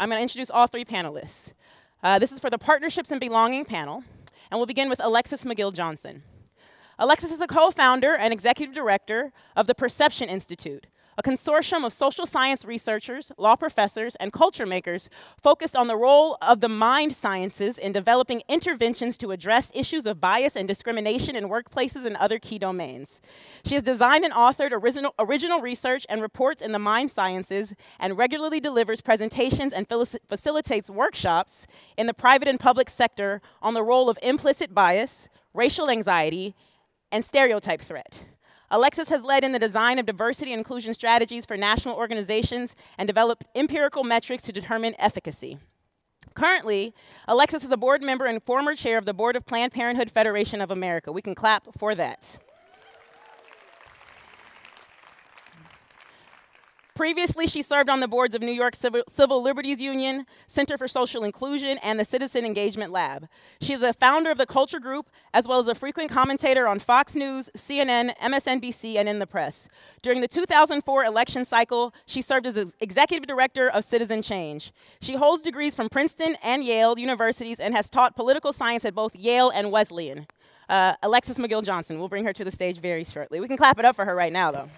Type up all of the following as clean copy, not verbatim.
I'm going to introduce all three panelists. This is for the Partnerships and Belonging panel, and we'll begin with Alexis McGill Johnson. Alexis is the co-founder and executive director of the Perception Institute, a consortium of social science researchers, law professors, and culture makers focused on the role of the mind sciences in developing interventions to address issues of bias and discrimination in workplaces and other key domains. She has designed and authored original research and reports in the mind sciences and regularly delivers presentations and facilitates workshops in the private and public sector on the role of implicit bias, racial anxiety, and stereotype threat. Alexis has led in the design of diversity and inclusion strategies for national organizations and developed empirical metrics to determine efficacy. Currently, Alexis is a board member and former chair of the board of Planned Parenthood Federation of America. We can clap for that. Previously, she served on the boards of New York Civil Liberties Union, Center for Social Inclusion, and the Citizen Engagement Lab. She is a founder of the Culture Group, as well as a frequent commentator on Fox News, CNN, MSNBC, and in the press. During the 2004 election cycle, she served as executive director of Citizen Change. She holds degrees from Princeton and Yale universities and has taught political science at both Yale and Wesleyan. Alexis McGill Johnson. We'll bring her to the stage very shortly. We can clap it up for her right now, though.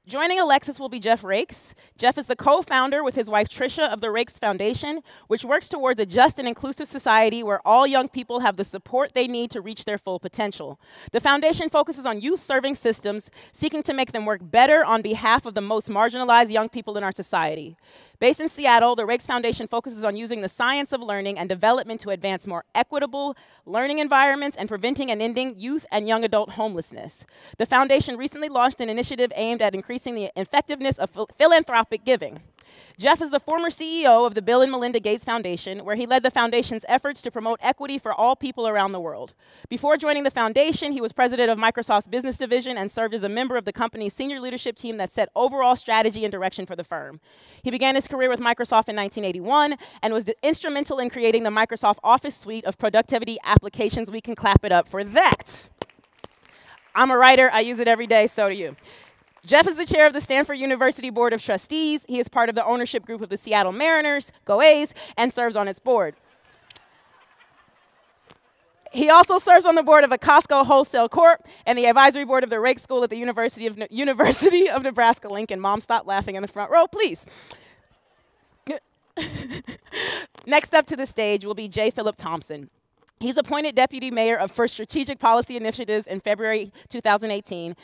Joining Alexis will be Jeff Raikes. Jeff is the co-founder with his wife Tricia of the Raikes Foundation, which works towards a just and inclusive society where all young people have the support they need to reach their full potential. The foundation focuses on youth-serving systems, seeking to make them work better on behalf of the most marginalized young people in our society. Based in Seattle, the Raikes Foundation focuses on using the science of learning and development to advance more equitable learning environments and preventing and ending youth and young adult homelessness. The foundation recently launched an initiative aimed at increasing the effectiveness of philanthropic giving. Jeff is the former CEO of the Bill and Melinda Gates Foundation, where he led the foundation's efforts to promote equity for all people around the world. Before joining the foundation, he was president of Microsoft's business division and served as a member of the company's senior leadership team that set overall strategy and direction for the firm. He began his career with Microsoft in 1981 and was instrumental in creating the Microsoft Office suite of productivity applications. We can clap it up for that. I'm a writer. I use it every day. So do you. Jeff is the chair of the Stanford University Board of Trustees. He is part of the ownership group of the Seattle Mariners, go A's, and serves on its board. He also serves on the board of a Costco Wholesale Corp. and the advisory board of the Raikes School at the University of Nebraska-Lincoln. Mom, stop laughing in the front row, please. Next up to the stage will be J. Philip Thompson. He's appointed deputy mayor for strategic policy initiatives in February 2018.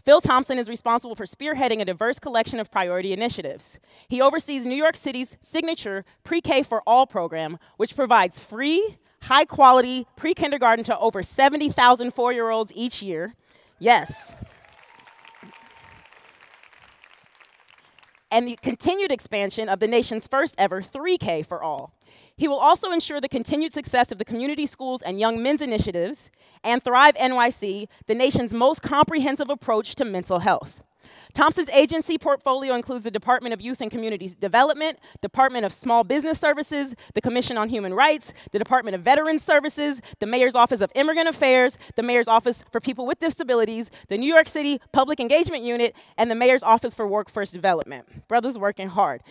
Phil Thompson is responsible for spearheading a diverse collection of priority initiatives. He oversees New York City's signature Pre-K for All program, which provides free, high-quality pre-kindergarten to over 70,000 four-year-olds each year. Yes. And the continued expansion of the nation's first ever 3K for All. He will also ensure the continued success of the community schools and young men's initiatives and Thrive NYC, the nation's most comprehensive approach to mental health. Thompson's agency portfolio includes the Department of Youth and Community Development, Department of Small Business Services, the Commission on Human Rights, the Department of Veterans Services, the Mayor's Office of Immigrant Affairs, the Mayor's Office for People with Disabilities, the New York City Public Engagement Unit, and the Mayor's Office for Workforce Development. Brother's working hard.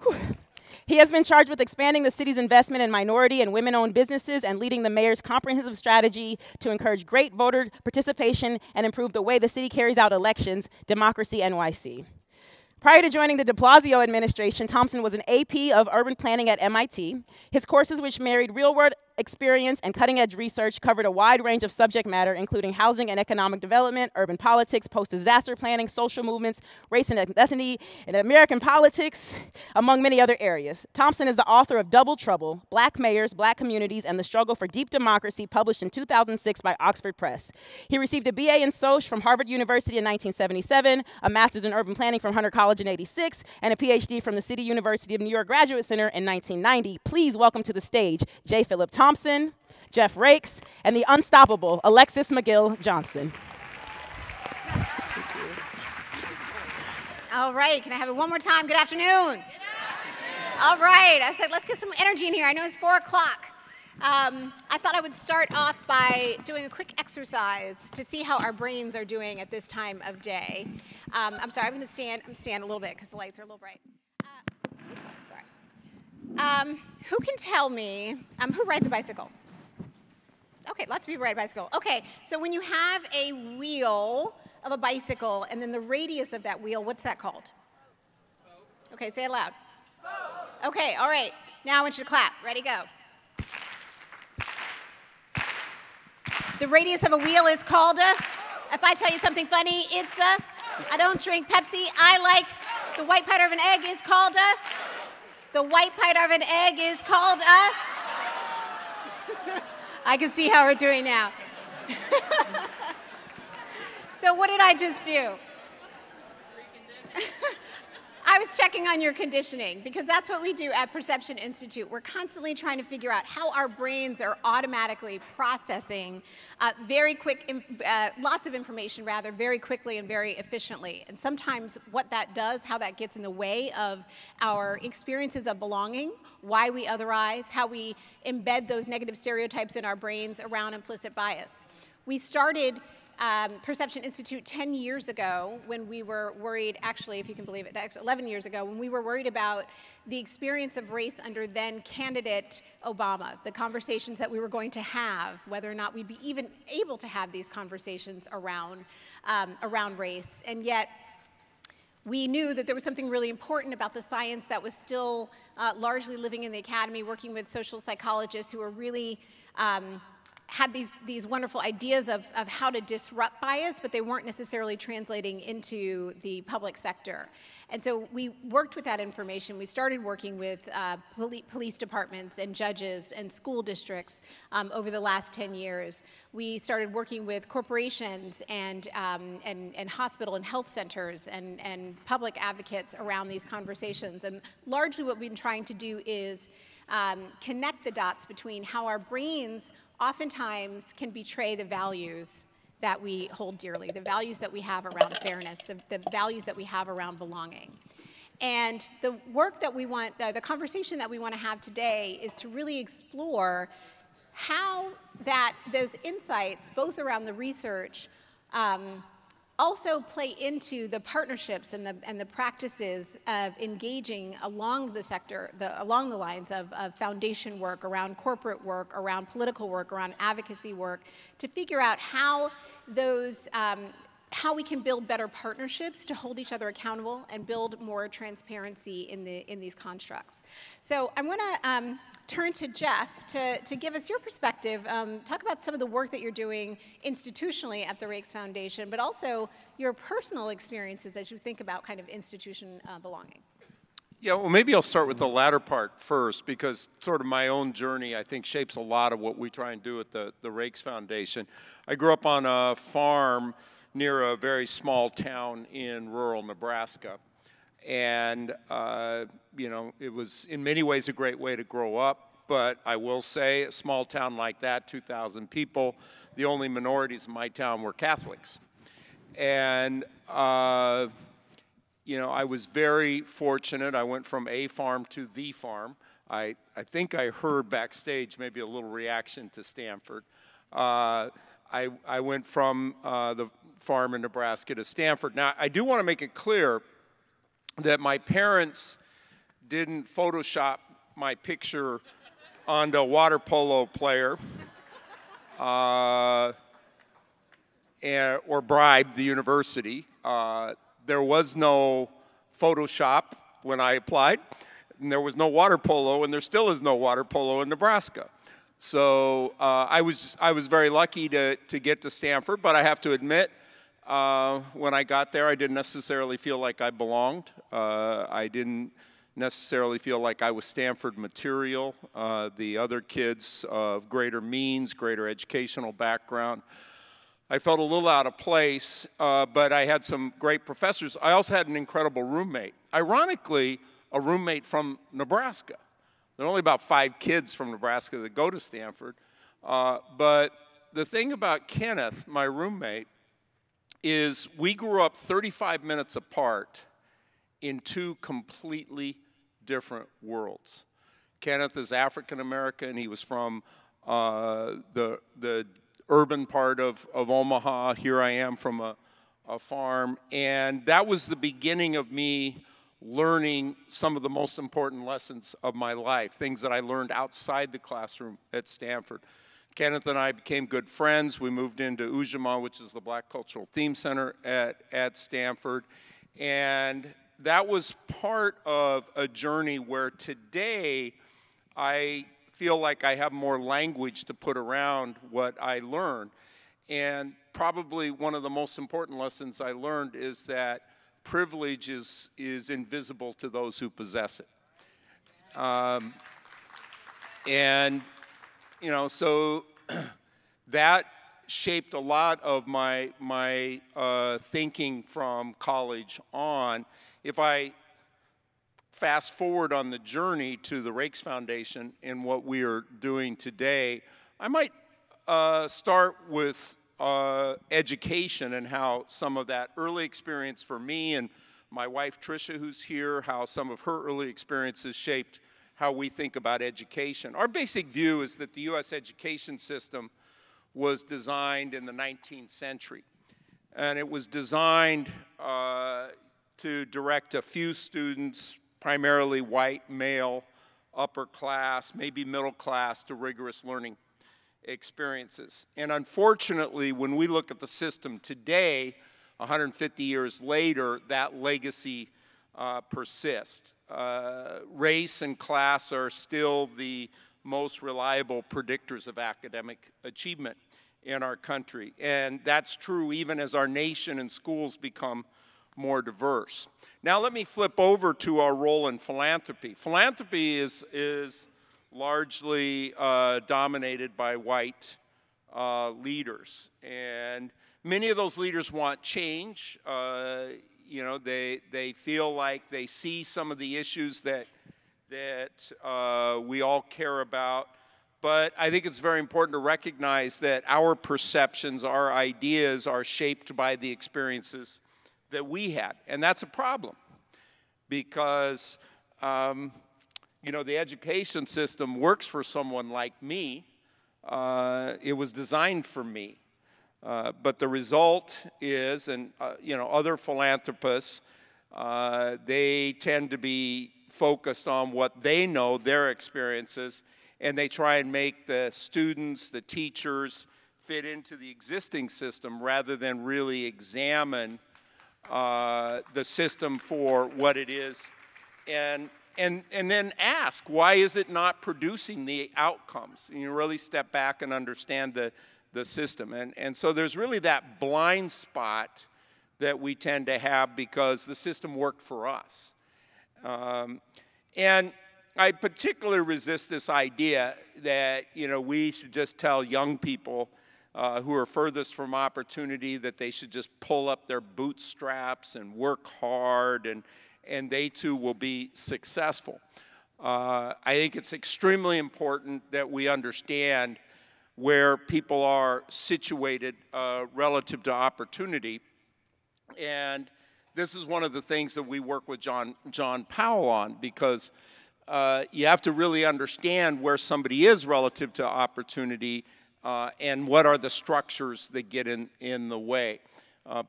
Whew. He has been charged with expanding the city's investment in minority and women-owned businesses and leading the mayor's comprehensive strategy to encourage great voter participation and improve the way the city carries out elections, Democracy NYC. Prior to joining the de Blasio administration, Thompson was an AP of urban planning at MIT. His courses, which married real-world experience and cutting-edge research, covered a wide range of subject matter, including housing and economic development, urban politics, post-disaster planning, social movements, race and ethnicity, and American politics, among many other areas. Thompson is the author of Double Trouble, Black Mayors, Black Communities, and the Struggle for Deep Democracy, published in 2006 by Oxford Press. He received a BA in Soc from Harvard University in 1977, a master's in urban planning from Hunter College in 86, and a PhD from the City University of New York Graduate Center in 1990. Please welcome to the stage J. Philip Thompson, Jeff Raikes, and the unstoppable Alexis McGill Johnson. All right, can I have it one more time? Good afternoon. All right, I said let's get some energy in here. I know it's 4 o'clock. I thought I would start off by doing a quick exercise to see how our brains are doing at this time of day. I'm sorry, I'm going to stand a little bit because the lights are a little bright. Sorry. Who can tell me, who rides a bicycle? Okay, lots of people ride a bicycle. Okay, so when you have a wheel of a bicycle and then the radius of that wheel, what's that called? Okay, say it loud. Okay, all right. Now I want you to clap. Ready, go. The radius of a wheel is called a, if I tell you something funny, it's a, I don't drink Pepsi, I like, the white powder of an egg is called a, the white powder of an egg is called a, I can see how we're doing now. So what did I just do? I was checking on your conditioning, because that's what we do at Perception Institute. We're constantly trying to figure out how our brains are automatically processing lots of information, rather, very quickly and very efficiently. And sometimes what that does, how that gets in the way of our experiences of belonging, why we otherize, how we embed those negative stereotypes in our brains around implicit bias. We started Perception Institute 10 years ago when we were worried, actually, if you can believe it, 11 years ago, when we were worried about the experience of race under then candidate Obama, the conversations that we were going to have, whether or not we'd be even able to have these conversations around race. And yet, we knew that there was something really important about the science that was still largely living in the academy, working with social psychologists who were really had these wonderful ideas of how to disrupt bias, but they weren't necessarily translating into the public sector. And so we worked with that information. We started working with police departments and judges and school districts over the last 10 years. We started working with corporations and hospital and health centers and public advocates around these conversations. And largely what we've been trying to do is connect the dots between how our brains oftentimes can betray the values that we hold dearly, the values that we have around fairness, the values that we have around belonging. And the work that we want, the conversation that we want to have today is to really explore how those insights, both around the research, also play into the partnerships and the practices of engaging along the sector, along the lines of foundation work, around corporate work, around political work, around advocacy work, to figure out how we can build better partnerships to hold each other accountable and build more transparency in these constructs. So I'm going to turn to Jeff to give us your perspective, talk about some of the work that you're doing institutionally at the Raikes Foundation, but also your personal experiences as you think about kind of institution belonging. Yeah, well, maybe I'll start with the latter part first, because sort of my own journey, I think, shapes a lot of what we try and do at the Raikes Foundation. I grew up on a farm near a very small town in rural Nebraska. And, you know, it was in many ways a great way to grow up, but I will say a small town like that, 2,000 people, the only minorities in my town were Catholics. And, you know, I was very fortunate. I went from a farm to the farm. I think I heard backstage maybe a little reaction to Stanford. I went from the farm in Nebraska to Stanford. Now, I do want to make it clear that my parents didn't Photoshop my picture onto a water polo player or bribe the university. There was no Photoshop when I applied, and there was no water polo, and there still is no water polo in Nebraska. So I was very lucky to get to Stanford, but I have to admit, when I got there, I didn't necessarily feel like I belonged. I didn't necessarily feel like I was Stanford material. The other kids of greater means, greater educational background, I felt a little out of place, but I had some great professors. I also had an incredible roommate. Ironically, a roommate from Nebraska. There are only about 5 kids from Nebraska that go to Stanford. But the thing about Kenneth, my roommate, is we grew up 35 minutes apart in 2 completely different worlds. Kenneth is African American. He was from the urban part of Omaha. Here I am from a farm, and that was the beginning of me learning some of the most important lessons of my life, things that I learned outside the classroom at Stanford. Kenneth and I became good friends. We moved into Ujima, which is the Black Cultural Theme Center at Stanford, and that was part of a journey where today I feel like I have more language to put around what I learned. And probably one of the most important lessons I learned is that privilege is invisible to those who possess it. And, you know, so that shaped a lot of my thinking from college on. If I fast forward on the journey to the Raikes Foundation and what we are doing today, I might start with education and how some of that early experience for me and my wife Tricia, who's here, how some of her early experiences shaped how we think about education. Our basic view is that the U.S. education system was designed in the 19th century, and it was designed to direct a few students, primarily white, male, upper class, maybe middle class, to rigorous learning experiences. And unfortunately, when we look at the system today, 150 years later, that legacy persists. Race and class are still the most reliable predictors of academic achievement in our country. And that's true even as our nation and schools become more diverse. Now let me flip over to our role in philanthropy. Philanthropy is largely dominated by white leaders, and many of those leaders want change. You know, they feel like they see some of the issues that we all care about, but I think it's very important to recognize that our perceptions, our ideas are shaped by the experiences that we had, and that's a problem because you know, the education system works for someone like me. It was designed for me. But the result is, and you know, other philanthropists, they tend to be focused on what they know, their experiences, and they try and make the students, the teachers, fit into the existing system rather than really examine the system for what it is, and then ask, why is it not producing the outcomes? And you really step back and understand the system. And so there's really that blind spot that we tend to have because the system worked for us. And I particularly resist this idea that, you know, we should just tell young people who are furthest from opportunity that they should just pull up their bootstraps and work hard and they too will be successful. I think it's extremely important that we understand where people are situated relative to opportunity. And this is one of the things that we work with John Powell on, because you have to really understand where somebody is relative to opportunity and what are the structures that get in the way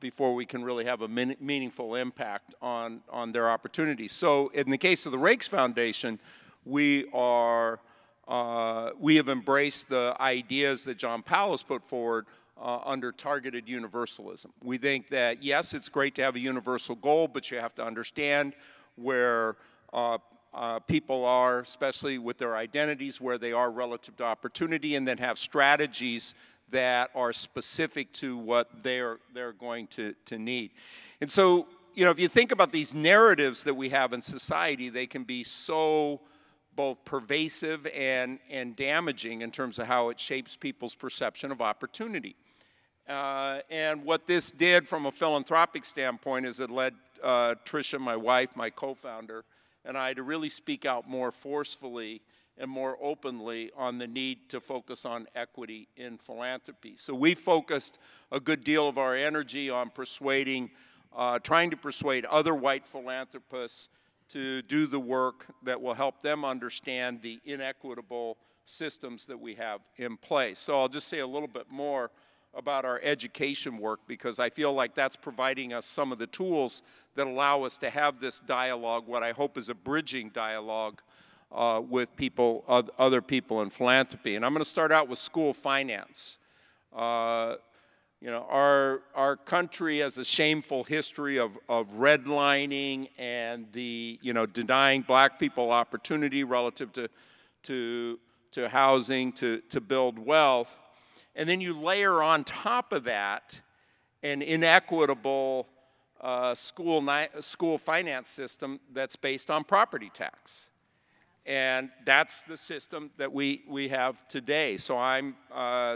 before we can really have a meaningful impact on their opportunities. So in the case of the Raikes Foundation, we have embraced the ideas that John Powell has put forward under targeted universalism. We think that, yes, it's great to have a universal goal, but you have to understand where people are, especially with their identities, where they are relative to opportunity, and then have strategies that are specific to what they're going to need. And so, you know, if you think about these narratives that we have in society, they can be so both pervasive and damaging in terms of how it shapes people's perception of opportunity. And what this did from a philanthropic standpoint is it led Tricia, my wife, my co-founder, and I to really speak out more forcefully and more openly on the need to focus on equity in philanthropy. So we focused a good deal of our energy on persuading, trying to persuade other white philanthropists to do the work that will help them understand the inequitable systems that we have in place. So I'll just say a little bit more about our education work, because I feel like that's providing us some of the tools that allow us to have this dialogue, what I hope is a bridging dialogue with people, other people in philanthropy. And I'm going to start out with school finance. You know, our country has a shameful history of redlining and the, you know, denying black people opportunity relative to housing, to build wealth. And then you layer on top of that an inequitable school finance system that's based on property tax. And that's the system that we have today. So I'm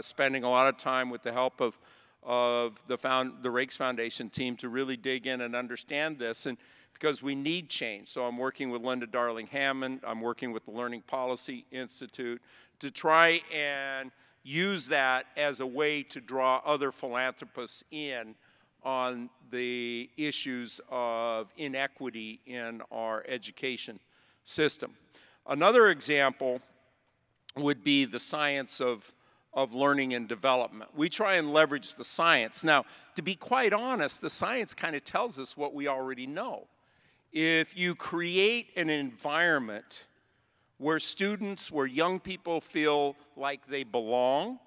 spending a lot of time with the help of the Raikes Foundation team to really dig in and understand this, and because we need change. So I'm working with Linda Darling-Hammond, I'm working with the Learning Policy Institute to try and use that as a way to draw other philanthropists in on the issues of inequity in our education system. Another example would be the science of learning and development. We try and leverage the science. Now, to be quite honest, the science kind of tells us what we already know. If you create an environment where students, where young people feel like they belong,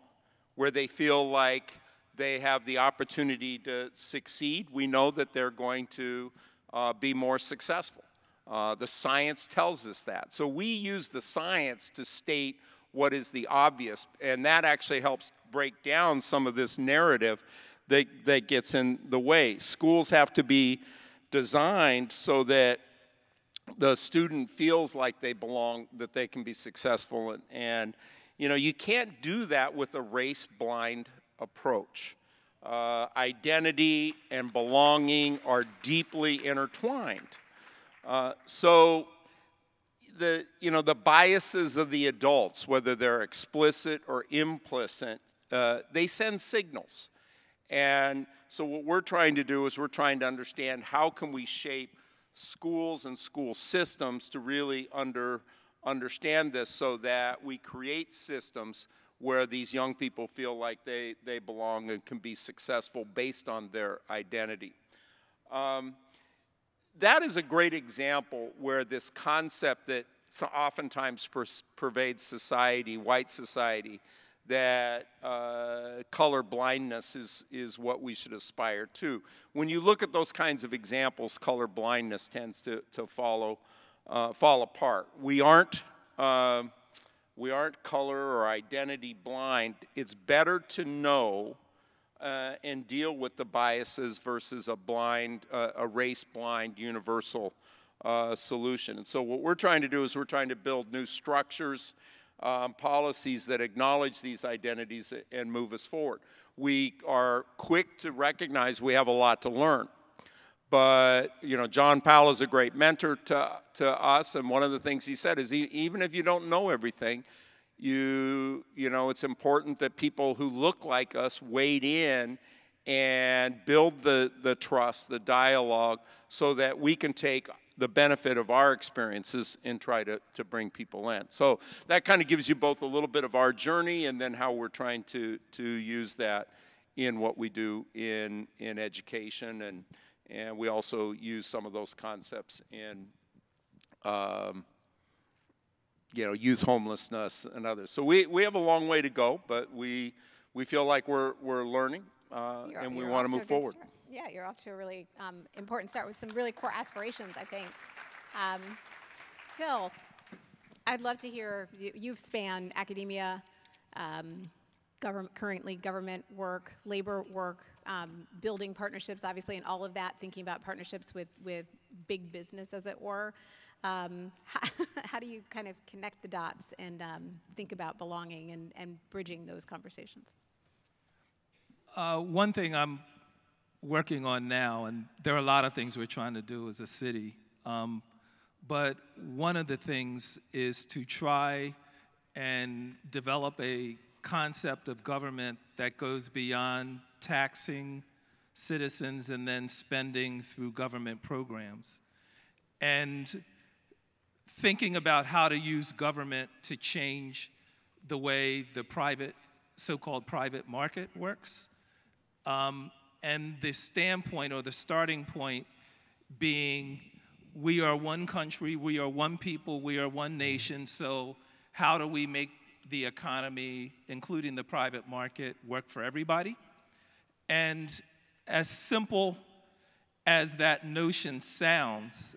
where they feel like they have the opportunity to succeed, we know that they're going to be more successful. The science tells us that. So we use the science to state what is the obvious, and that actually helps break down some of this narrative that gets in the way. Schools have to be designed so that the student feels like they belong, that they can be successful, and you know, you can't do that with a race-blind approach. Identity and belonging are deeply intertwined. So the biases of the adults, whether they're explicit or implicit, they send signals. And so what we're trying to do is we're trying to understand how can we shape schools and school systems to really understand this so that we create systems where these young people feel like they belong and can be successful based on their identity. That is a great example where this concept that oftentimes pervades society, white society, that color blindness is what we should aspire to. When you look at those kinds of examples, color blindness tends to fall apart. We aren't color or identity blind. It's better to know and deal with the biases versus a race-blind universal solution. And so what we're trying to do is we're trying to build new structures, policies that acknowledge these identities and move us forward. We are quick to recognize we have a lot to learn. But, you know, John Powell is a great mentor to us, and one of the things he said is even if you don't know everything, you know, it's important that people who look like us wade in and build the trust, the dialogue, so that we can take the benefit of our experiences and try to bring people in. So that kind of gives you both a little bit of our journey and then how we're trying to use that in what we do in education, and we also use some of those concepts in you know, youth homelessness and others. So we have a long way to go, but we feel like we're learning and we want to move forward. Yeah, you're off to a really important start with some really core aspirations, I think. Phil, I'd love to hear, you've spanned academia, currently government work, labor work, building partnerships, obviously, and all of that, thinking about partnerships with big business, as it were. How do you kind of connect the dots and think about belonging and bridging those conversations? One thing I'm working on now, and there are a lot of things we're trying to do as a city, but one of the things is to try and develop a concept of government that goes beyond taxing citizens and then spending through government programs. And thinking about how to use government to change the way the so-called private market works. And the standpoint or the starting point being, we are one country, we are one people, we are one nation, so how do we make the economy, including the private market, work for everybody? And as simple as that notion sounds,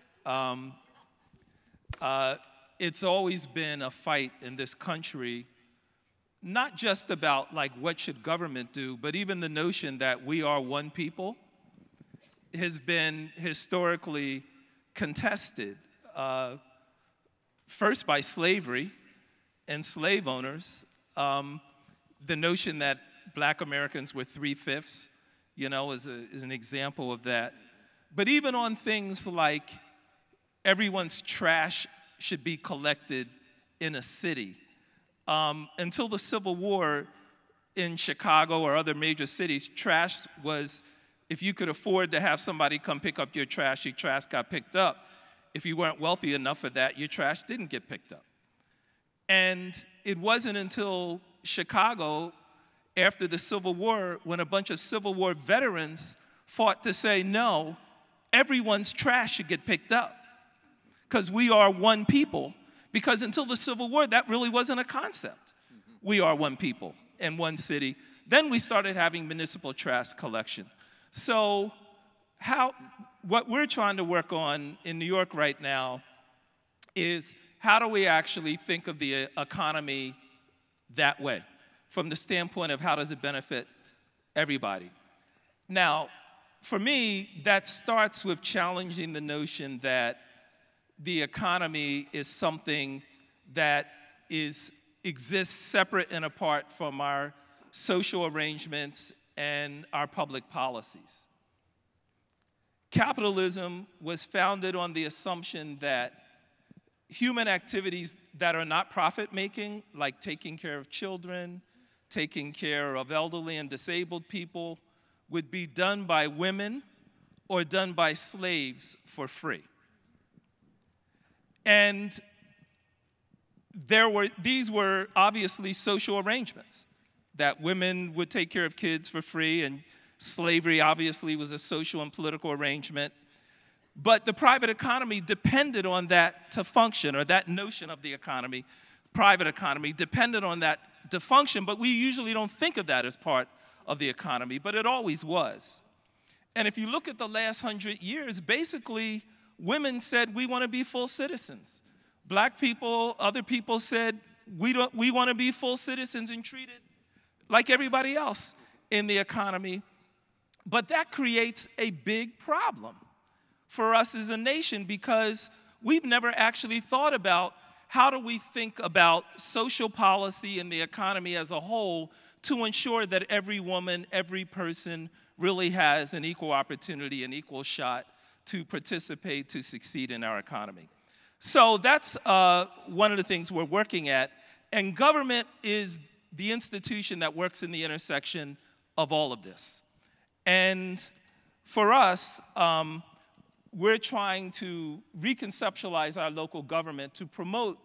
it's always been a fight in this country, not just about like what should government do, but even the notion that we are one people has been historically contested, first by slavery and slave owners. The notion that black Americans were 3/5, you know, is an example of that. But even on things like everyone's trash should be collected in a city. Until the Civil War in Chicago or other major cities, trash was, if you could afford to have somebody come pick up your trash got picked up. If you weren't wealthy enough for that, your trash didn't get picked up. And it wasn't until Chicago, after the Civil War, when a bunch of Civil War veterans fought to say, no, everyone's trash should get picked up, because we are one people. Because until the Civil War, that really wasn't a concept. We are one people in one city. Then we started having municipal trash collection. So what we're trying to work on in New York right now is, how do we actually think of the economy that way, from the standpoint of how does it benefit everybody? Now, for me, that starts with challenging the notion that the economy is something that exists separate and apart from our social arrangements and our public policies. Capitalism was founded on the assumption that human activities that are not profit-making, like taking care of children, taking care of elderly and disabled people, would be done by women or done by slaves for free. And these were obviously social arrangements, that women would take care of kids for free, and slavery obviously was a social and political arrangement. But the private economy depended on that to function, or that notion of the economy, private economy, depended on that to function, but we usually don't think of that as part of the economy, but it always was. And if you look at the last 100 years, basically, women said, we want to be full citizens. Black people, other people said, we want to be full citizens and treated like everybody else in the economy. But that creates a big problem for us as a nation, because we've never actually thought about how do we think about social policy and the economy as a whole to ensure that every woman, every person really has an equal opportunity, an equal shot to participate, to succeed in our economy. So that's one of the things we're working at. And government is the institution that works in the intersection of all of this. And for us, we're trying to reconceptualize our local government to promote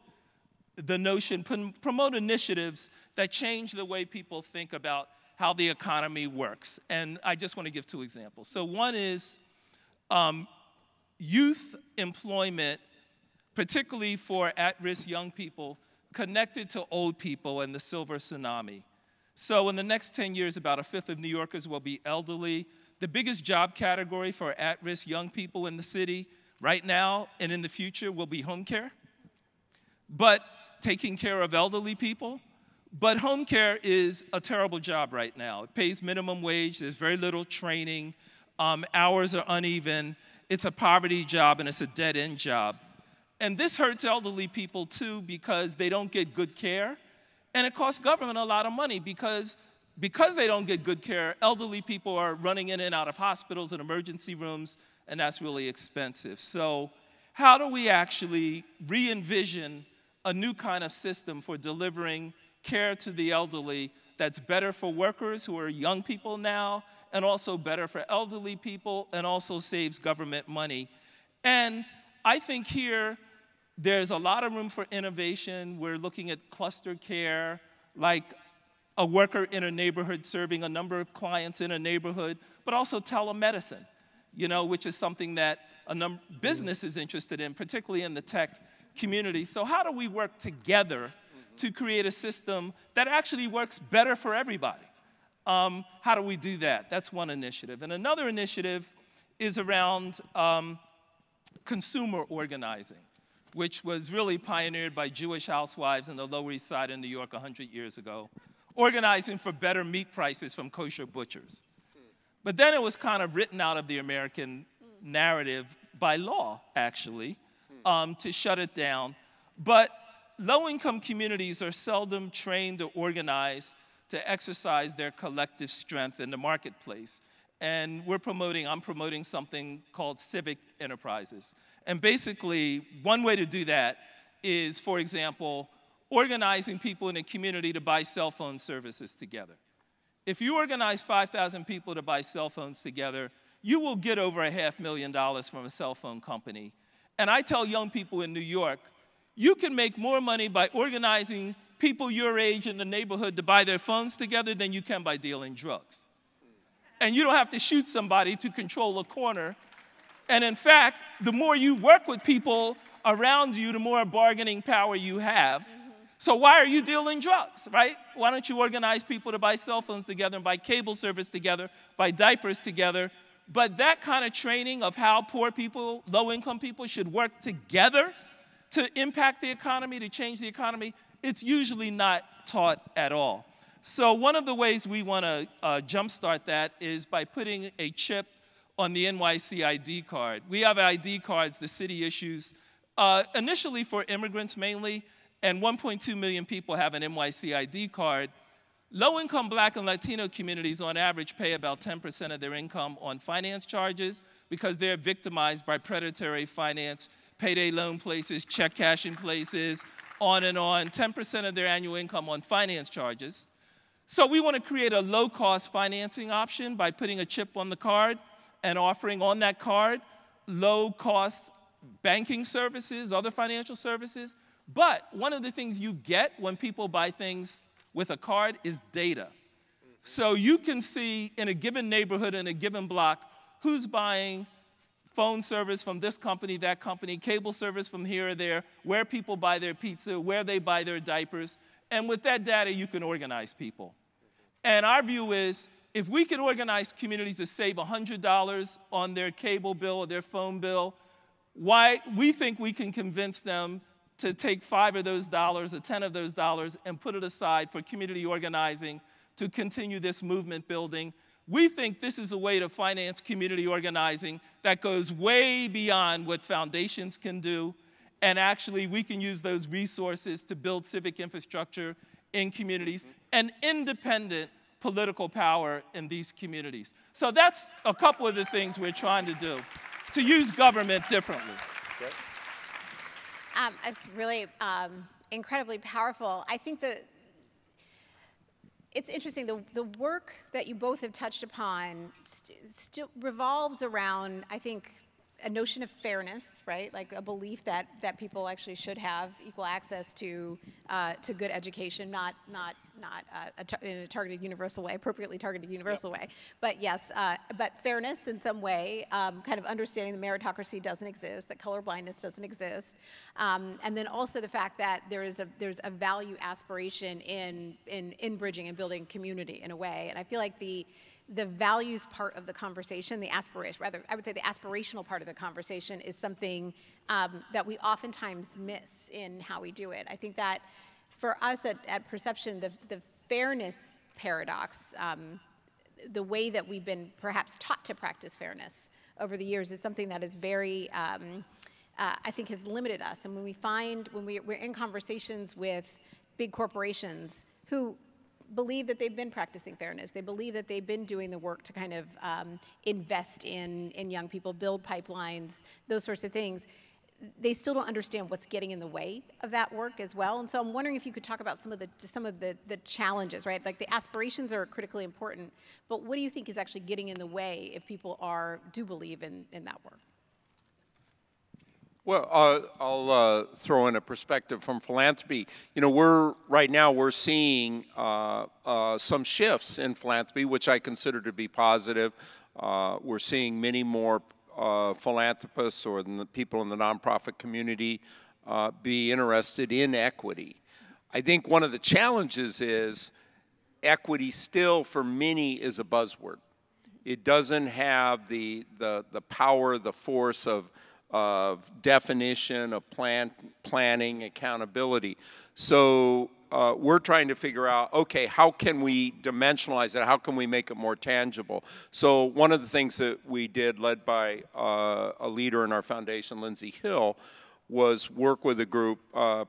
the notion, promote initiatives that change the way people think about how the economy works. And I just want to give two examples. So one is youth employment, particularly for at-risk young people, connected to old people and the silver tsunami. So in the next 10 years, about 1/5 of New Yorkers will be elderly. The biggest job category for at-risk young people in the city right now and in the future will be home care, but taking care of elderly people. But home care is a terrible job right now. It pays minimum wage, there's very little training, hours are uneven, it's a poverty job and it's a dead-end job. And this hurts elderly people too, because they don't get good care, and it costs government a lot of money because they don't get good care, elderly people are running in and out of hospitals and emergency rooms, and that's really expensive. So how do we actually re-envision a new kind of system for delivering care to the elderly that's better for workers who are young people now, and also better for elderly people, and also saves government money? And I think here there's a lot of room for innovation. We're looking at cluster care. like a worker in a neighborhood serving a number of clients in a neighborhood, but also telemedicine, which is something that business is interested in, particularly in the tech community. So how do we work together to create a system that actually works better for everybody? How do we do that? That's one initiative. And another initiative is around consumer organizing, which was really pioneered by Jewish housewives in the Lower East Side in New York 100 years ago, organizing for better meat prices from kosher butchers. But then it was kind of written out of the American narrative by law, actually, to shut it down. But low-income communities are seldom trained or organized to exercise their collective strength in the marketplace. And I'm promoting something called civic enterprises. And basically, one way to do that is, for example, organizing people in a community to buy cell phone services together. If you organize 5,000 people to buy cell phones together, you will get over $500,000 from a cell phone company. And I tell young people in New York, you can make more money by organizing people your age in the neighborhood to buy their phones together than you can by dealing drugs. And you don't have to shoot somebody to control a corner. And in fact, the more you work with people around you, the more bargaining power you have. So why are you dealing drugs, right? Why don't you organize people to buy cell phones together and buy cable service together, buy diapers together? But that kind of training of how poor people, low-income people should work together to impact the economy, to change the economy, it's usually not taught at all. So one of the ways we want to jumpstart that is by putting a chip on the NYC ID card. We have ID cards the city issues, initially for immigrants mainly, and 1.2 million people have an NYC ID card. Low-income Black and Latino communities on average pay about 10% of their income on finance charges because they're victimized by predatory finance, payday loan places, check cashing places, on and on, 10% of their annual income on finance charges. So we want to create a low-cost financing option by putting a chip on the card and offering on that card low-cost banking services, other financial services. But one of the things you get when people buy things with a card is data. So you can see in a given neighborhood, in a given block, who's buying phone service from this company, that company, cable service from here or there, where people buy their pizza, where they buy their diapers. And with that data, you can organize people. And our view is, if we can organize communities to save $100 on their cable bill or their phone bill, we think we can convince them to take 5 of those dollars or 10 of those dollars and put it aside for community organizing to continue this movement building. We think this is a way to finance community organizing that goes way beyond what foundations can do, and actually we can use those resources to build civic infrastructure in communities and independent political power in these communities. So that's a couple of the things we're trying to do, to use government differently. Okay. It's really incredibly powerful. I think that it's interesting, the work that you both have touched upon still revolves around, I think, a notion of fairness, right? Like a belief that people actually should have equal access to good education, not in a targeted universal way, appropriately targeted universal way. But yes, but fairness in some way, kind of understanding the meritocracy doesn't exist, that colorblindness doesn't exist, and then also the fact that there's a value aspiration in bridging and building community in a way. And I feel like the values part of the conversation, the aspiration, rather, I would say the aspirational part of the conversation is something that we oftentimes miss in how we do it. I think that for us at Perception, the fairness paradox, the way that we've been perhaps taught to practice fairness over the years is something that is very, I think has limited us. And when we're in conversations with big corporations who believe that they've been practicing fairness. They believe that they've been doing the work to kind of invest in young people, build pipelines, those sorts of things. They still don't understand what's getting in the way of that work as well. And so I'm wondering if you could talk about some of the challenges, right? Like the aspirations are critically important, but what do you think is actually getting in the way if people do believe in that work? Well, I'll throw in a perspective from philanthropy. You know, right now we're seeing some shifts in philanthropy, which I consider to be positive. We're seeing many more philanthropists or the people in the nonprofit community be interested in equity. I think one of the challenges is equity still for many is a buzzword. It doesn't have the power, the force of definition, of planning, accountability. So we're trying to figure out, okay, how can we dimensionalize it? How can we make it more tangible? So one of the things that we did, led by a leader in our foundation, Lindsay Hill, was work with a group,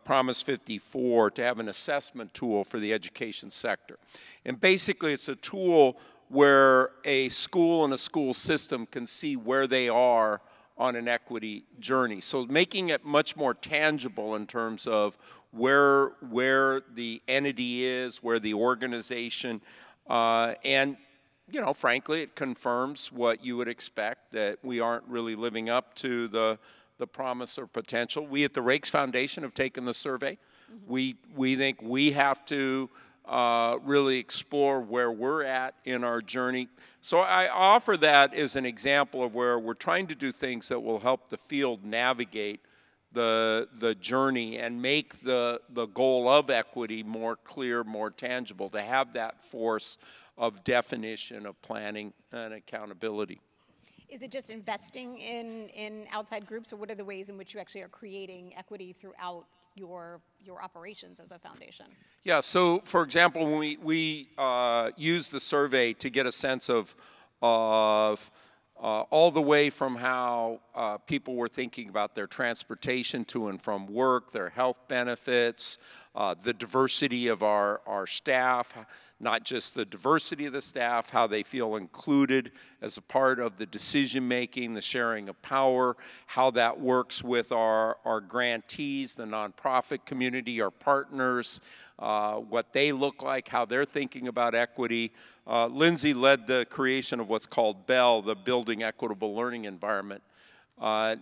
Promise 54, to have an assessment tool for the education sector. And basically it's a tool where a school and a school system can see where they are on an equity journey. So making it much more tangible in terms of where the entity is, where the organization, and you know, frankly, it confirms what you would expect, that we aren't really living up to the promise or potential. We at the Raikes Foundation have taken the survey. We think we have to really explore where we're at in our journey. So I offer that as an example of where we're trying to do things that will help the field navigate the journey and make the goal of equity more clear, more tangible, to have that force of definition, of planning, and accountability. Is it just investing in outside groups, or what are the ways in which you actually are creating equity throughout your operations as a foundation? Yeah, so for example, when we use the survey to get a sense of all the way from how people were thinking about their transportation to and from work, their health benefits, the diversity of our staff, not just the diversity of the staff, how they feel included as a part of the decision making, the sharing of power, how that works with our grantees, the nonprofit community, our partners, what they look like, how they're thinking about equity. Lindsay led the creation of what's called BELL, the Building Equitable Learning Environment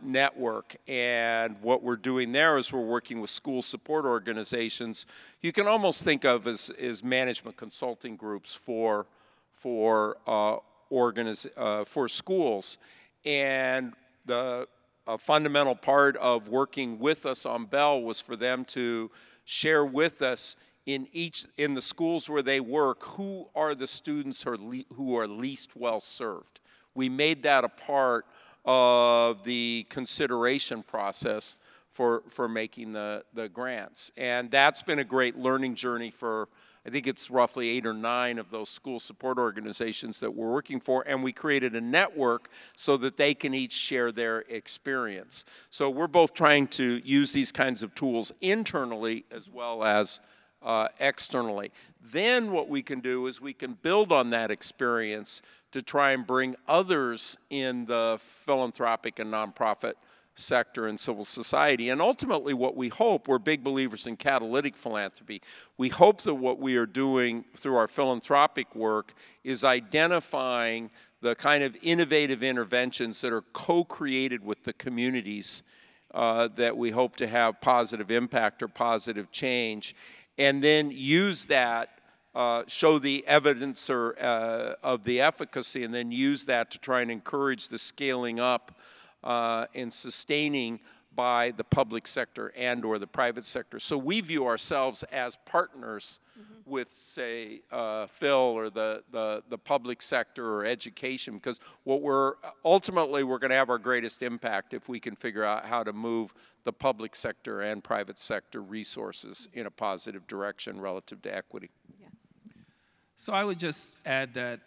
network, and what we're doing there is we're working with school support organizations. You can almost think of as management consulting groups for schools, and a fundamental part of working with us on BELL was for them to share with us in the schools where they work, who are the students who are least well served. We made that a part of the consideration process for making the grants. And that's been a great learning journey for, I think it's roughly 8 or 9 of those school support organizations that we're working for, and we created a network so that they can each share their experience. So we're both trying to use these kinds of tools internally as well as externally. Then what we can do is we can build on that experience to try and bring others in the philanthropic and nonprofit sector and civil society. And ultimately what we hope, we're big believers in catalytic philanthropy, we hope that what we are doing through our philanthropic work is identifying the kind of innovative interventions that are co-created with the communities that we hope to have positive impact or positive change, and then use that, show the evidence of the efficacy, and then use that to try and encourage the scaling up and sustaining by the public sector and or the private sector. So we view ourselves as partners with, say, Phil or the public sector or education, because what ultimately we're going to have our greatest impact if we can figure out how to move the public sector and private sector resources in a positive direction relative to equity. Yeah. So I would just add that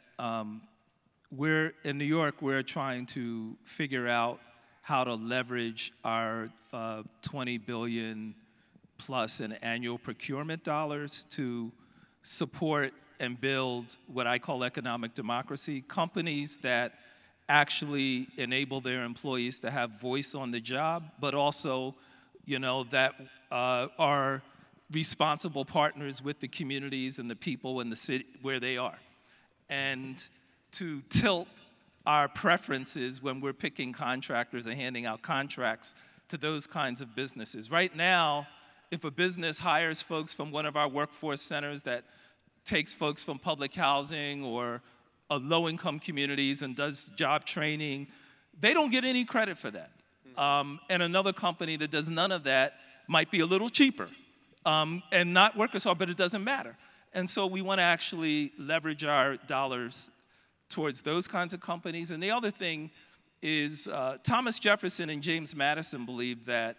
we're in New York, we're trying to figure out how to leverage our $20 billion plus in annual procurement dollars to support and build what I call economic democracy, companies that actually enable their employees to have voice on the job, but also, you know, that are responsible partners with the communities and the people in the city where they are. And to tilt our preferences when we're picking contractors and handing out contracts to those kinds of businesses. Right now, if a business hires folks from one of our workforce centers that takes folks from public housing or low-income communities and does job training, they don't get any credit for that. And another company that does none of that might be a little cheaper and not work as hard, but it doesn't matter. And so we want to actually leverage our dollars towards those kinds of companies. And the other thing is Thomas Jefferson and James Madison believed that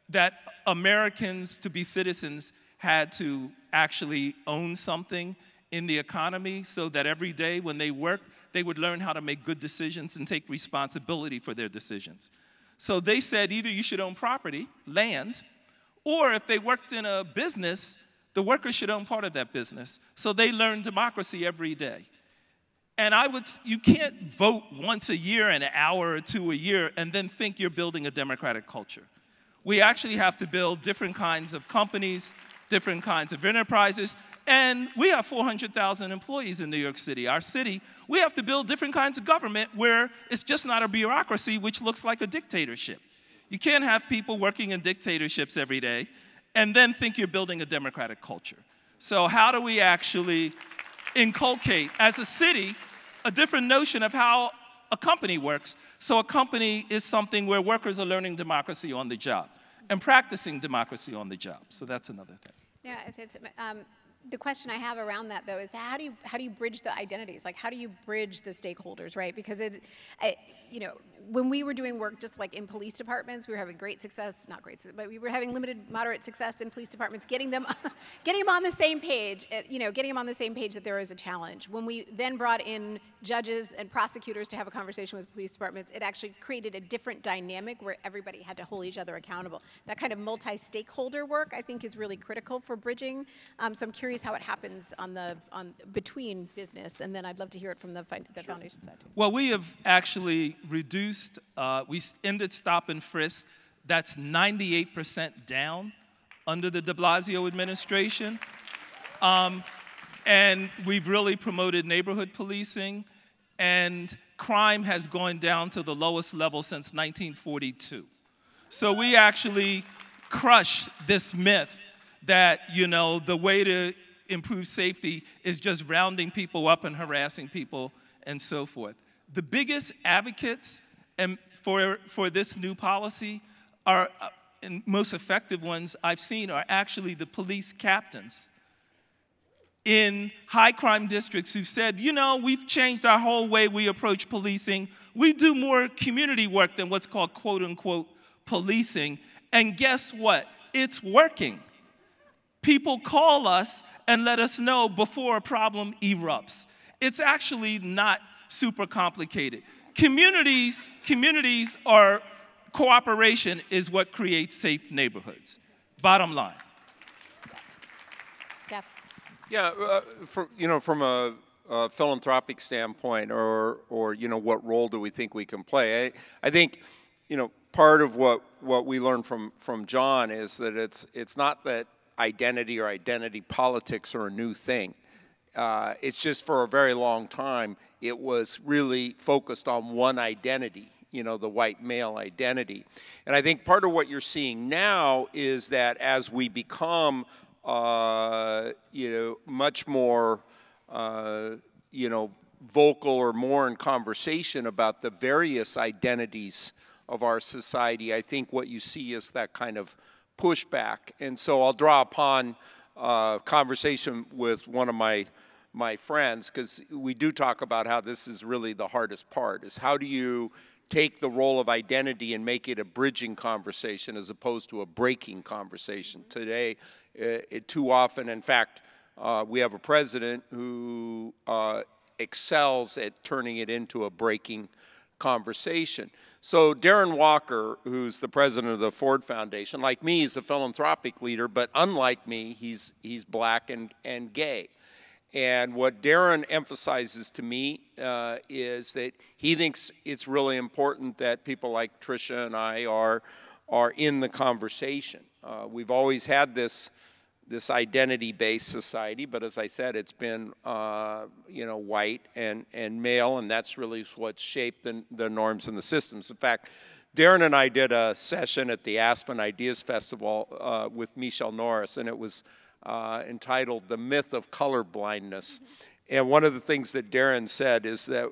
that Americans, to be citizens, had to actually own something in the economy so that every day when they work, they would learn how to make good decisions and take responsibility for their decisions. So they said either you should own property, land, or if they worked in a business, the workers should own part of that business. So they learned democracy every day. And you can't vote once a year, an hour or two a year, and then think you're building a democratic culture. We actually have to build different kinds of companies, different kinds of enterprises, and we have 400,000 employees in New York City. Our city, we have to build different kinds of government where it's just not a bureaucracy which looks like a dictatorship. You can't have people working in dictatorships every day and then think you're building a democratic culture. So how do we actually inculcate, as a city, a different notion of how a company works? So a company is something where workers are learning democracy on the job and practicing democracy on the job. So that's another thing. Yeah, the question I have around that, though, is how do you bridge the identities? Like, how do you bridge the stakeholders, right? Because you know, when we were doing work just like in police departments, we were having great success, not great, but we were having limited, moderate success in police departments, getting them on the same page, you know, getting them on the same page that there is a challenge. When we then brought in judges and prosecutors to have a conversation with police departments, it actually created a different dynamic where everybody had to hold each other accountable. That kind of multi-stakeholder work, I think, is really critical for bridging. So I'm curious how it happens between business, and then I'd love to hear it from the foundation side too. Well, we have actually reduced, we ended stop and frisk. That's 98% down under the de Blasio administration. And we've really promoted neighborhood policing, and crime has gone down to the lowest level since 1942. So we actually crush this myth that, you know, the way to improve safety is just rounding people up and harassing people and so forth. The biggest advocates for this new policy are, and most effective ones I've seen are actually the police captains in high crime districts who've said, you know, we've changed our whole way we approach policing. We do more community work than what's called quote unquote policing. And guess what? It's working. People call us and let us know before a problem erupts. It's actually not super complicated. Communities are, cooperation is what creates safe neighborhoods. Bottom line. Jeff. Yeah, from a philanthropic standpoint, or what role do we think we can play? I think, part of what we learned from John is that it's not that identity or identity politics are a new thing. It's just for a very long time, it was really focused on one identity, the white male identity. And I think part of what you're seeing now is that as we become, much more, vocal or more in conversation about the various identities of our society, I think what you see is that kind of pushback. And so I'll draw upon conversation with one of my friends, because we do talk about how this is really the hardest part, is how do you take the role of identity and make it a bridging conversation as opposed to a breaking conversation. Today, too often, in fact, we have a president who excels at turning it into a breaking conversation. So Darren Walker, who's the president of the Ford Foundation, like me, is a philanthropic leader, but unlike me, he's black and gay. And what Darren emphasizes to me is that he thinks it's really important that people like Tricia and I are in the conversation. We've always had this this identity-based society, but as I said, it's been white and male, and that's really what's shaped the norms and the systems. In fact, Darren and I did a session at the Aspen Ideas Festival with Michelle Norris, and it was entitled "The Myth of Colorblindness." And one of the things that Darren said is that,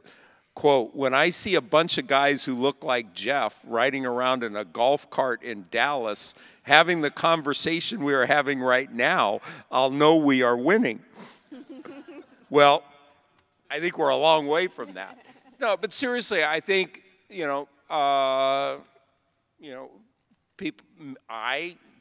quote, "When I see a bunch of guys who look like Jeff riding around in a golf cart in Dallas, having the conversation we are having right now, I'll know we are winning." Well, I think we're a long way from that. No, but seriously, I think,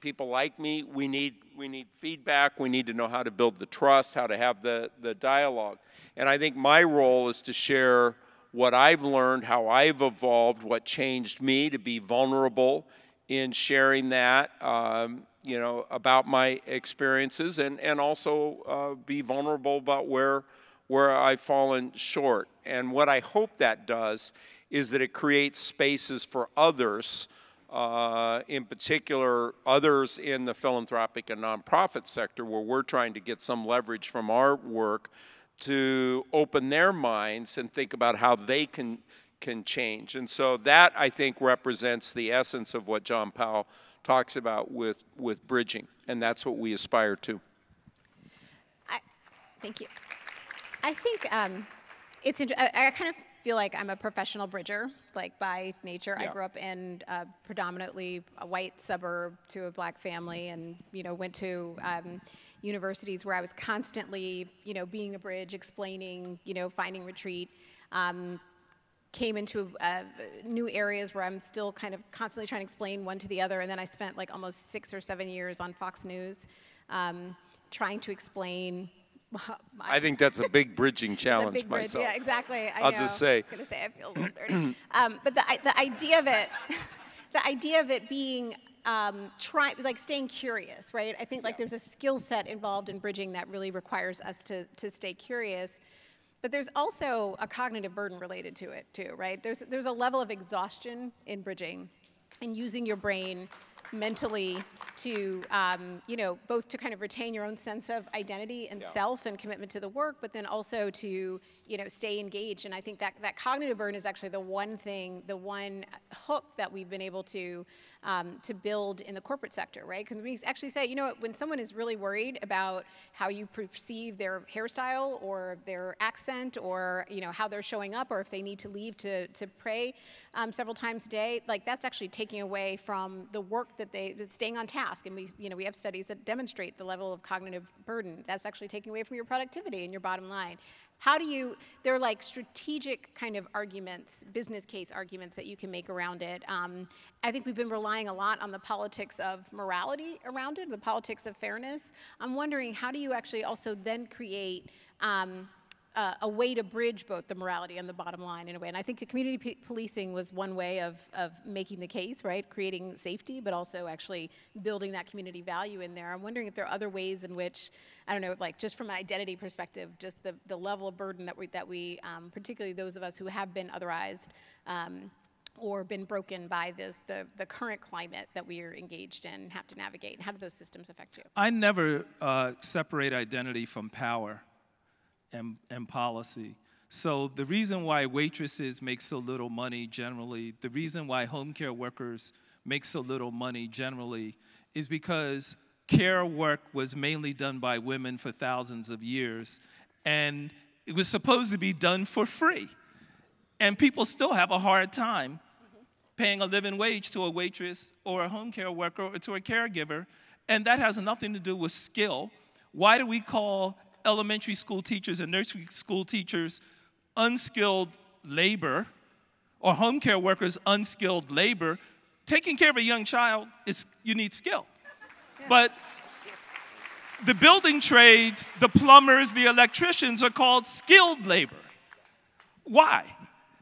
people like me, we need feedback. We need to know how to build the trust, how to have the dialogue. And I think my role is to share what I've learned, how I've evolved, what changed me to be vulnerable in sharing that, about my experiences, and also be vulnerable about where I've fallen short. And what I hope that does is that it creates spaces for others, in particular others in the philanthropic and nonprofit sector, where we're trying to get some leverage from our work to open their minds and think about how they can change. And so that, I think, represents the essence of what John Powell talks about with bridging, and that's what we aspire to. Thank you. I think I kind of feel like I'm a professional bridger, like by nature. Yeah. I grew up in predominantly a white suburb to a black family, and went to universities where I was constantly, being a bridge, explaining, finding retreat. Came into new areas where I'm still kind of constantly trying to explain one to the other, and then I spent like almost 6 or 7 years on Fox News trying to explain. I think that's a big bridging challenge. It's a big bridge. Myself. Yeah, exactly. I'll just say. I was going to say I feel a little dirty. But the idea of it being staying curious, right? I think like there's a skill set involved in bridging that really requires us to stay curious. But there's also a cognitive burden related to it too, right? There's a level of exhaustion in bridging and using your brain mentally to, both to kind of retain your own sense of identity and self and commitment to the work, but then also to, stay engaged. And I think that cognitive burden is actually the one hook that we've been able to build in the corporate sector, right? Because we actually say, when someone is really worried about how you perceive their hairstyle or their accent or, how they're showing up, or if they need to leave to pray several times a day, like that's actually taking away from the work that's staying on task. And we have studies that demonstrate the level of cognitive burden. That's actually taking away from your productivity and your bottom line. They're like strategic kind of arguments, business case arguments that you can make around it. I think we've been relying a lot on the politics of morality around it, the politics of fairness. I'm wondering, how do you actually also then create a way to bridge both the morality and the bottom line in a way? And I think the community policing was one way of making the case, right? Creating safety, but also actually building that community value in there. I'm wondering if there are other ways in which, I don't know, like just from an identity perspective, just the level of burden that we particularly those of us who have been otherized or been broken by the current climate that we are engaged in, have to navigate. And how do those systems affect you? I never separate identity from power and policy. So the reason why waitresses make so little money generally, the reason why home care workers make so little money generally, is because care work was mainly done by women for thousands of years, and it was supposed to be done for free. And people still have a hard time paying a living wage to a waitress or a home care worker or to a caregiver, and that has nothing to do with skill. Why do we call elementary school teachers and nursery school teachers unskilled labor, or home care workers unskilled labor? Taking care of a young child, you need skill. Yeah. But the building trades, the plumbers, the electricians are called skilled labor. Why?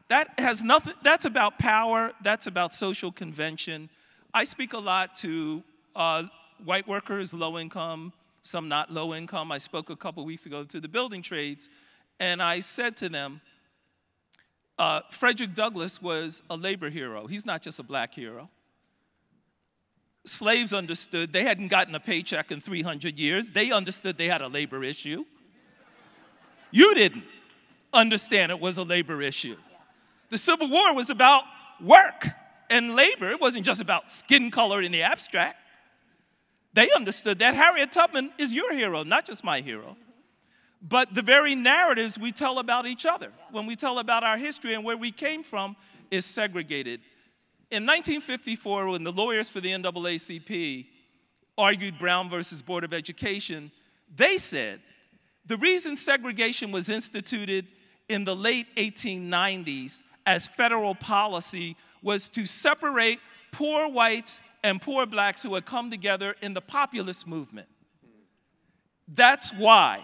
That has nothing, that's about power, that's about social convention. I speak a lot to white workers, low income, some not low income. I spoke a couple weeks ago to the building trades, and I said to them, Frederick Douglass was a labor hero. He's not just a black hero. Slaves understood they hadn't gotten a paycheck in 300 years. They understood they had a labor issue. You didn't understand it was a labor issue. The Civil War was about work and labor. It wasn't just about skin color in the abstract. They understood that. Harriet Tubman is your hero, not just my hero. But the very narratives we tell about each other, when we tell about our history and where we came from, is segregated. In 1954, when the lawyers for the NAACP argued Brown versus Board of Education, they said the reason segregation was instituted in the late 1890s as federal policy was to separate poor whites and poor blacks who had come together in the populist movement. That's why.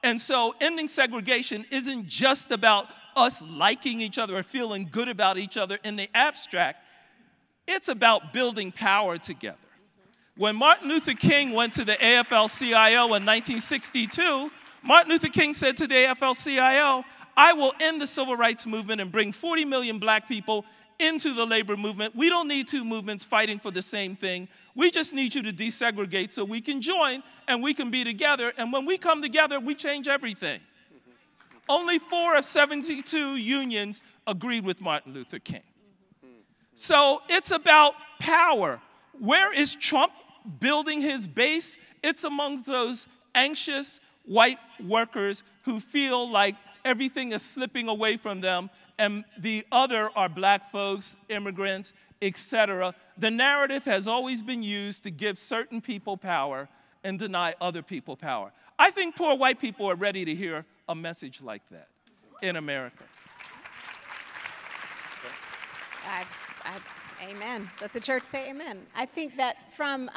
And so ending segregation isn't just about us liking each other or feeling good about each other in the abstract. It's about building power together. When Martin Luther King went to the AFL-CIO in 1962, Martin Luther King said to the AFL-CIO, I will end the civil rights movement and bring 40 million black people into the labor movement. We don't need two movements fighting for the same thing. We just need you to desegregate so we can join and we can be together. And when we come together, we change everything. Only 4 of 72 unions agreed with Martin Luther King. So it's about power. Where is Trump building his base? It's amongst those anxious white workers who feel like everything is slipping away from them, and the other are black folks, immigrants, etc. The narrative has always been used to give certain people power and deny other people power. I think poor white people are ready to hear a message like that in America. Amen. Let the church say amen. I think that from,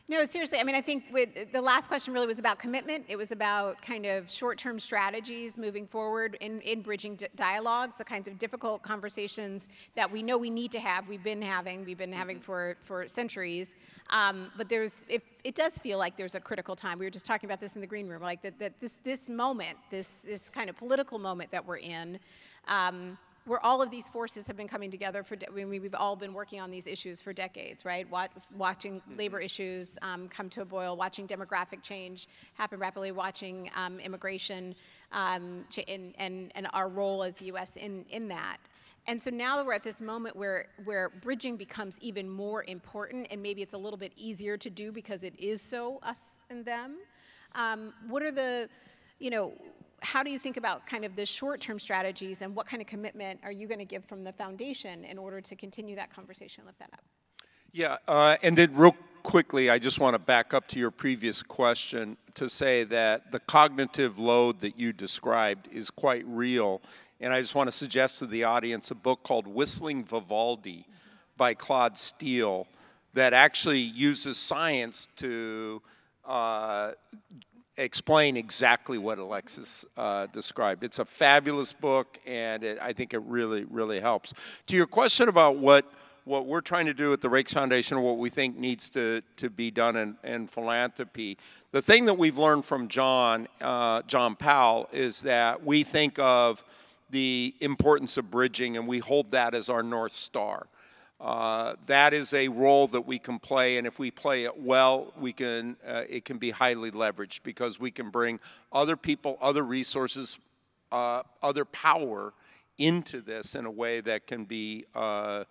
no, seriously, I mean, I think with the last question really was about commitment. It was about kind of short-term strategies moving forward in bridging dialogues, the kinds of difficult conversations that we know we need to have. We've been having for centuries. But it does feel like there's a critical time. We were just talking about this in the green room, like that this moment, this kind of political moment that we're in, where all of these forces have been coming together we've all been working on these issues for decades, right? Watching labor issues come to a boil, watching demographic change happen rapidly, watching immigration and our role as the U.S. in that. And so now that we're at this moment where bridging becomes even more important, and maybe it's a little bit easier to do because it is so us and them, what are the, how do you think about kind of the short-term strategies, and what kind of commitment are you going to give from the foundation in order to continue that conversation, lift that up? Yeah, and then real quickly, I just want to back up to your previous question to say that the cognitive load that you described is quite real. And I just want to suggest to the audience a book called Whistling Vivaldi by Claude Steele that actually uses science to explain exactly what Alexis described. It's a fabulous book, and I think it really, really helps. To your question about what we're trying to do at the Raikes Foundation, or what we think needs to be done in philanthropy, the thing that we've learned from John Powell is that we think of the importance of bridging, and we hold that as our North Star. That is a role that we can play, and if we play it well, it can be highly leveraged, because we can bring other people, other resources, other power into this in a way that can be quite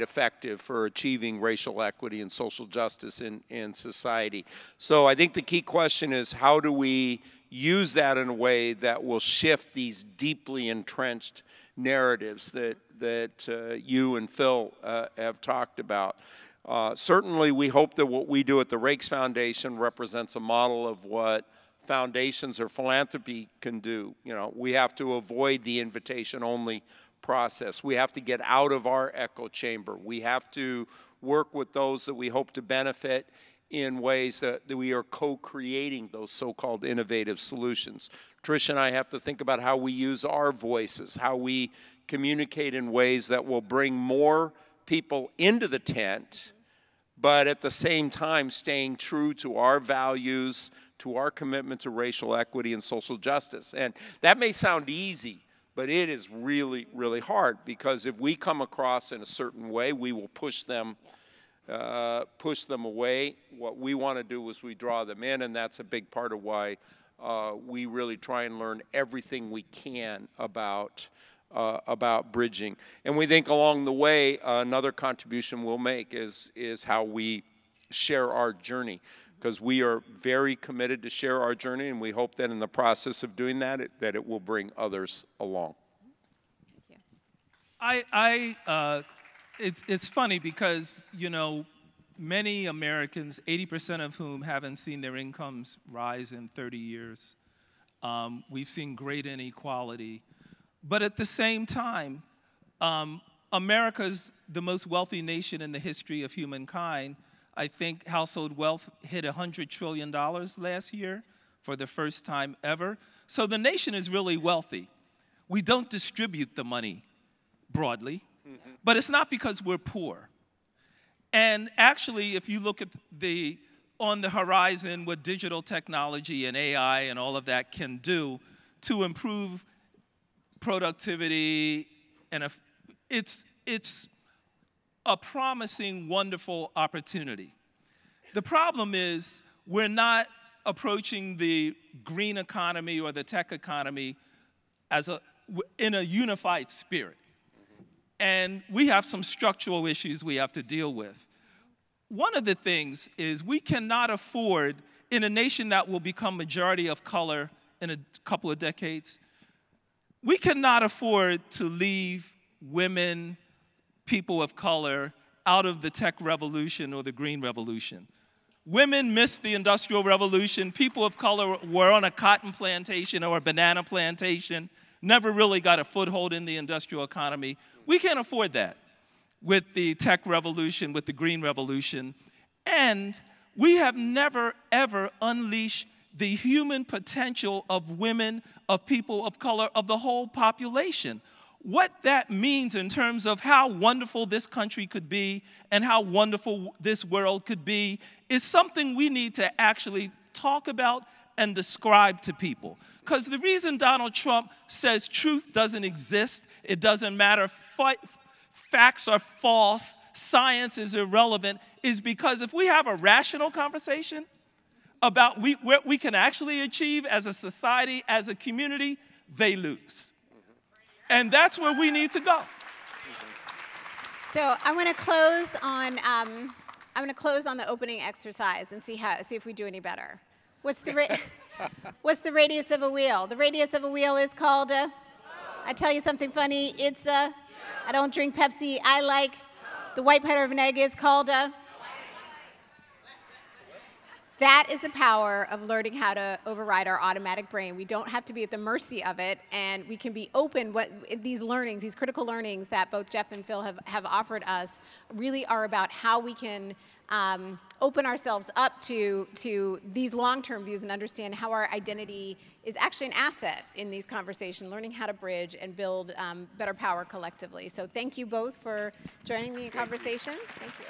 effective for achieving racial equity and social justice in society. So I think the key question is, how do we use that in a way that will shift these deeply entrenched narratives that you and Phil have talked about. Certainly, we hope that what we do at the Raikes Foundation represents a model of what foundations or philanthropy can do. We have to avoid the invitation-only process. We have to get out of our echo chamber. We have to work with those that we hope to benefit in ways that we are co-creating those so-called innovative solutions. Trish and I have to think about how we use our voices, how we communicate in ways that will bring more people into the tent, but at the same time staying true to our values, to our commitment to racial equity and social justice. And that may sound easy, But it is really, really hard, because if we come across in a certain way, we will push them away. What we want to do is we draw them in, and that's a big part of why we really try and learn everything we can about bridging. And we think along the way, another contribution we'll make is how we share our journey, because we are very committed to share our journey, and we hope that in the process of doing that, it will bring others along. It's funny because, you know, many Americans, 80% of whom haven't seen their incomes rise in 30 years. We've seen great inequality. But at the same time, America's the most wealthy nation in the history of humankind. I think household wealth hit $100 trillion last year for the first time ever. So the nation is really wealthy. We don't distribute the money broadly, but it's not because we're poor. And actually, if you look at on the horizon what digital technology and AI and all of that can do to improve productivity, and it's a promising, wonderful opportunity. The problem is we're not approaching the green economy or the tech economy in a unified spirit. And we have some structural issues we have to deal with. One of the things is we cannot afford, in a nation that will become majority of color in a couple of decades, we cannot afford to leave women, people of color, out of the tech revolution or the green revolution. Women missed the Industrial Revolution. People of color were on a cotton plantation or a banana plantation, never really got a foothold in the industrial economy. We can't afford that with the tech revolution, with the green revolution. And we have never, ever unleashed the human potential of women, of people of color, of the whole population. What that means in terms of how wonderful this country could be and how wonderful this world could be is something we need to actually talk about and describe to people. Because the reason Donald Trump says truth doesn't exist, it doesn't matter, facts are false, science is irrelevant, is because if we have a rational conversation about what we can actually achieve as a society, as a community, they lose. And that's where we need to go. So I'm going to close on the opening exercise and see if we do any better. What's the radius of a wheel? The radius of a wheel is called I tell you something funny. It's I don't drink Pepsi. I like the white powder of an egg is called That is the power of learning how to override our automatic brain. We don't have to be at the mercy of it, and we can be open. What these learnings, these critical learnings that both Jeff and Phil have offered us really are about how we can open ourselves up to these long-term views and understand how our identity is actually an asset in these conversations, learning how to bridge and build better power collectively. So thank you both for joining me in conversation. Thank you.